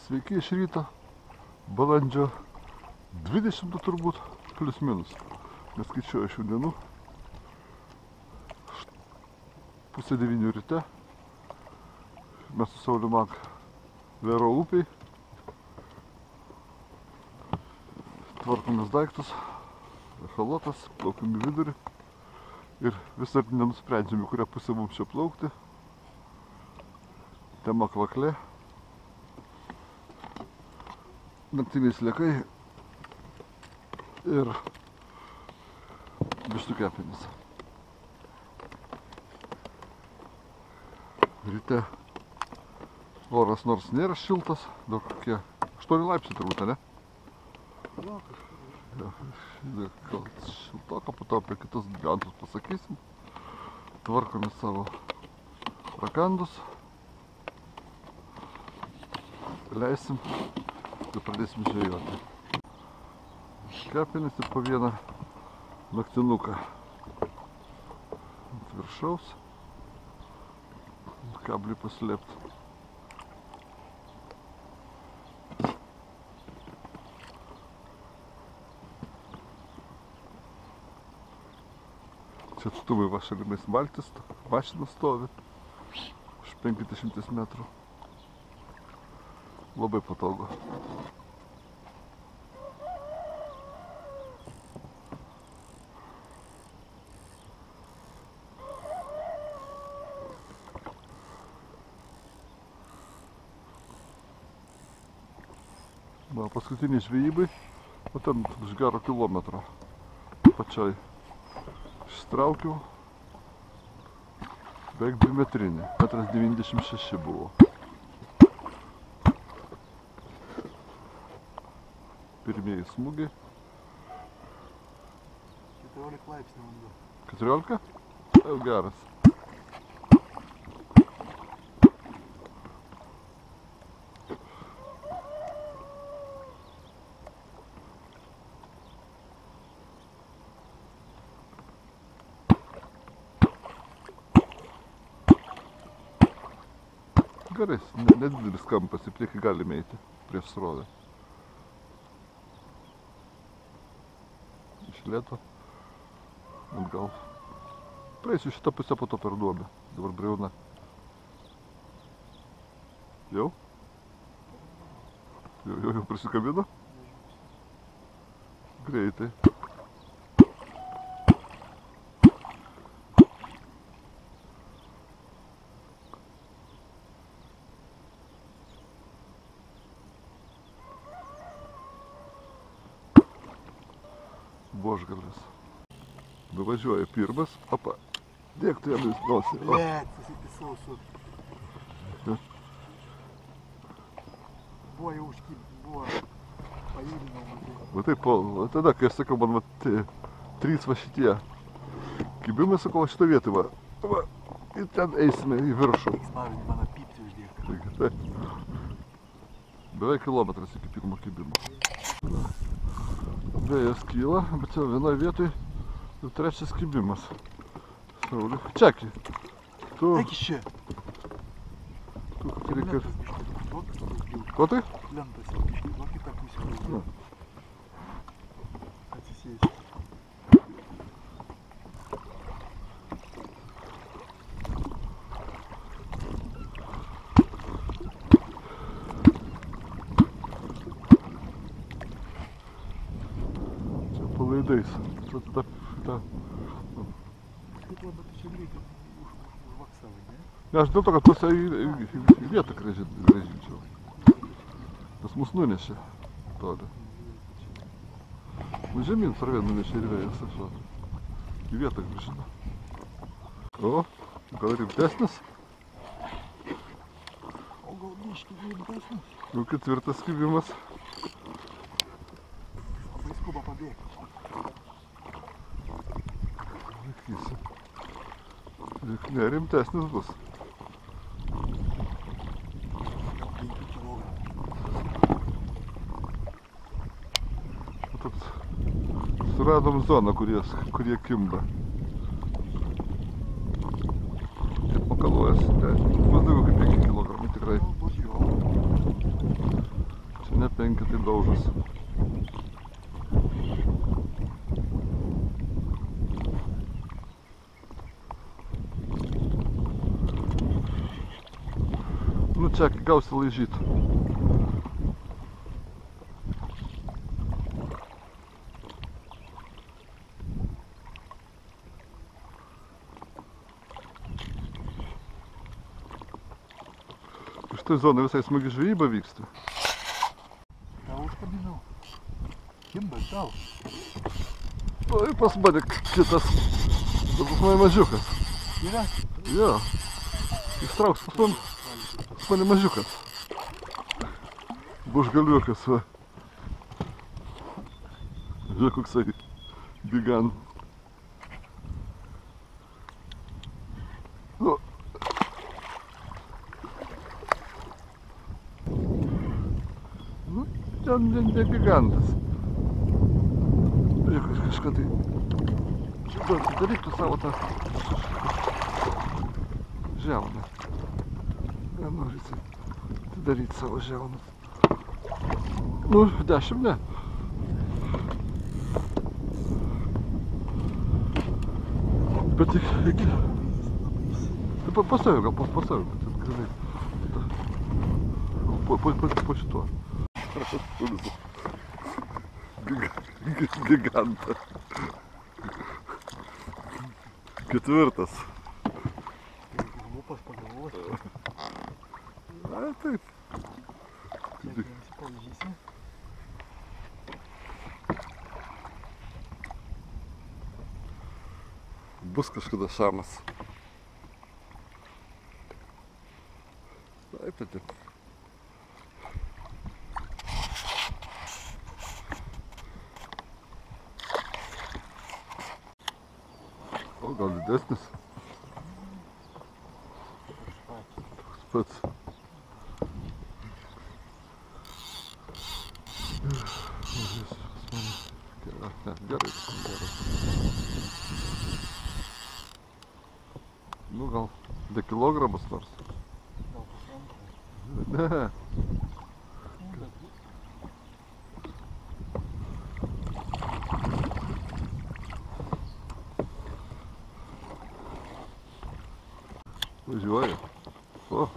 Sveiki iš ryto, balandžio 20 turbūt, plius minus, neskaičiuoju šių dienų. 8:30 ryte, mes su Sauliu Mak Vero upiai, tvarkomės daiktus, echalotas, plaukiam į vidurį ir vis dar nenusprendžiame, kurią pusę mums čia plaukti. Tema kvaklė. Naktiniai sliekai ir vištų kepenys. Ryte oras nors nėra šiltas, dar kokie 8 laipsniai turbūt, ne? Gal šiltoka, po to apie kitus gigantus pasakysim. Tvarkome savo rakandus. Leisim ir pradėsim žvejoti. Kepenys ir po vieną naktinuką ant viršaus. Kablį paslėpti. Čia atstumai va šalimais valtis, mašina stovi už 50 metrų. Labai patogu. Paskutiniai žvejybai, o ten už gero kilometro pačiai ištraukiau, beveik 2 metrinį, 1,96 m buvo. Pirmieji smūgiai. 14 laipsnių vanduo. 14? Jau geras. Gerai, nedidelis kampas, į priekį galime eiti prieš srovę. Iš lėto, atgal. Praeisiu šitą pusę, po to per duobę. Dabar briauna. Jau? Jau prisikabino? Greitai. Buožgalvis. Nuvažiuoja pirmas, opa, dėk tu jam į nosį. Блядь, susipисau su... Buvo jau buvo pajudinau matai. Va taip, tada, kai aš sakau, man va 3 va šitie kibimai, sakau, šitą vietą va, ir ten eisime į viršų. Spaudinį mano pypti uždėk. Taip. Beveik kilometras iki pirmo kibimo. Vėjas kyla, bet jau vienoje vietoje jau 3 kibimas. Sauliu, čekį. Tu... Eik iš čia. Tu reikia... Ko tai? Lentas jau biškį, va kitą pusę. Atsisėsi. Palaidais. Ta... Kaip labai tu čia greitai užvaksavai, ne? Ne, aš dėl to, kad tuose į vietą grąžinčiau. Tas mus nunešė toli. Žemyn sarvė nunešė ir vėjas. Į vietą grąžino. O, gal rimtesnis? O gal biškį rimtesnis? Jau 4 kibimas. Labai skuba pabėgti. Laikysi. Ne, rimtesnis bus. 5 kilogramų. Suradom zoną, kurie kimba. Kiek pakaluojas, bus daugiau kaip 5 kg tikrai. ne 5 tai daužas. Nu čia gausi laižyt. Šitoj zonai visai smagi žvejyba vyksta. Tau užkabinau. Kimbas tau. Oi, pas mane kitas. Pas mane mažiukas. Yra? Jo. Ištrauks pas mane mažiukas. Bušgaliukas, va. Žiūrėk, koksai gigant. Nu. Nu, ten ne gigantas. Reikia kažką tai... Daryk tu savo tą... žiauną. Norisi daryti savo žiauną. Nu, 10 ne. Bet tik... Pasaviu, gal pasaviu, bet grinai. Po šituo. Gigantą. Ketvirtas. Lūpas pagalvoti. A, taip. Kiek jiems palaižysi? Bus kažkada šamas. Taip, taip. O, gal didesnis? Toks pats. Ne, gerai. Nu, gal 2 kilogramus nors. Gal pusantro. Ne. Važiuoja. O.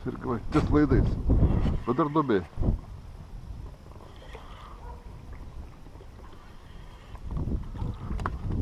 Ir va, ties laidais. Bet dar duobė.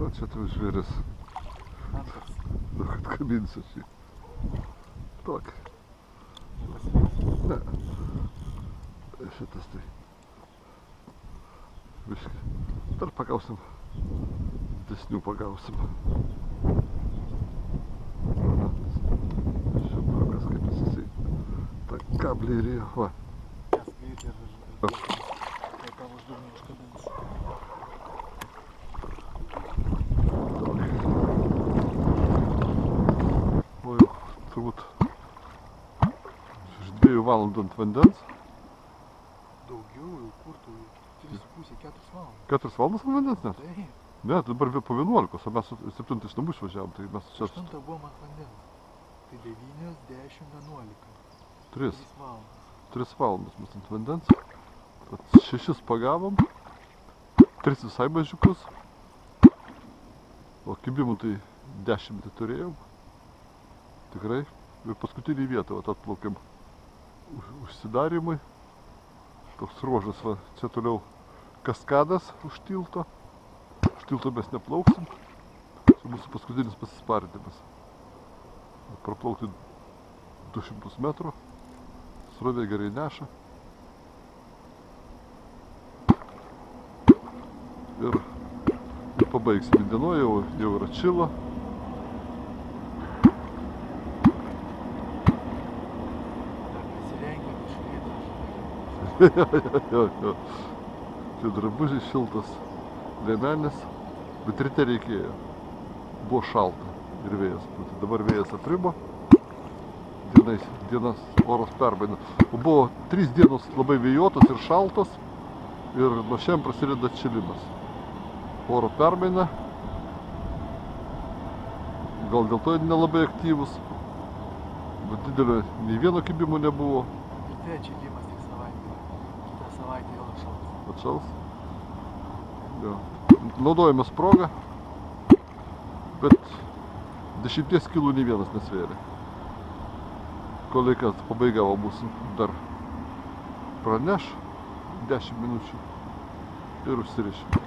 Na, čia tai žvėris. Antras. Atkabinsiu šį. Tokį. Nepasivės? Ne. Šitas tai. Viškai. Dar pagausim. Didesnių pagausim. Šiupakas kaip jisai. Ta kablį ir jo. Va. Kas greitai ir kai tavo uždurniai užkabins. O jau turbūt iš 2 valandų ant vandens. Daugiau jau kur tu? 3,5, 4 valandas. 4 valandas ant vandens net? Taip. Ne, dabar po 11, o mes 7 iš namų išvažiavom, tai mes čia 8 buvom ant vandens. Tai 9, 10, 11. 3 3 valandas. 3 valandas mes ant vandens. 6 pagavom, 3 visai mažiukus. O kibimų tai 10 turėjom. Tikrai. Ir paskutinį vietą atplaukėm užsidarimui. Toks ruožas, va, čia toliau kaskadas už tilto. Už tilto mes neplauksim. Čia mūsų paskutinis pasispardymas. Praplaukti 200 metrų. Srovė gerai neša. Ir pabaigsim dienoj, jau yra čilo. Apsirengę kažkaip. Jo. Čia drabužiai šiltas, liemenis, bet ryte reikėjo. Buvo šalta ir vėjas. Dabar vėjas apribo. Dienas oras perbaina. Buvo 3 dienos labai vėjuotos ir šaltos. Ir nuo šiandien prasideda atšilimas. Oro permaina. Gal dėl to nelabai aktyvus. Bet didelio nei vieno kibimo nebuvo. Ir tai atšilimas tik savaitę. Kitą savaitę vėl atšals. Atšals. Jo. Naudojamės progą, bet 10 kilų nei vienas nesvėrė. Kolega pabaiga va bus dar praneš 10 minučių ir užsirišim.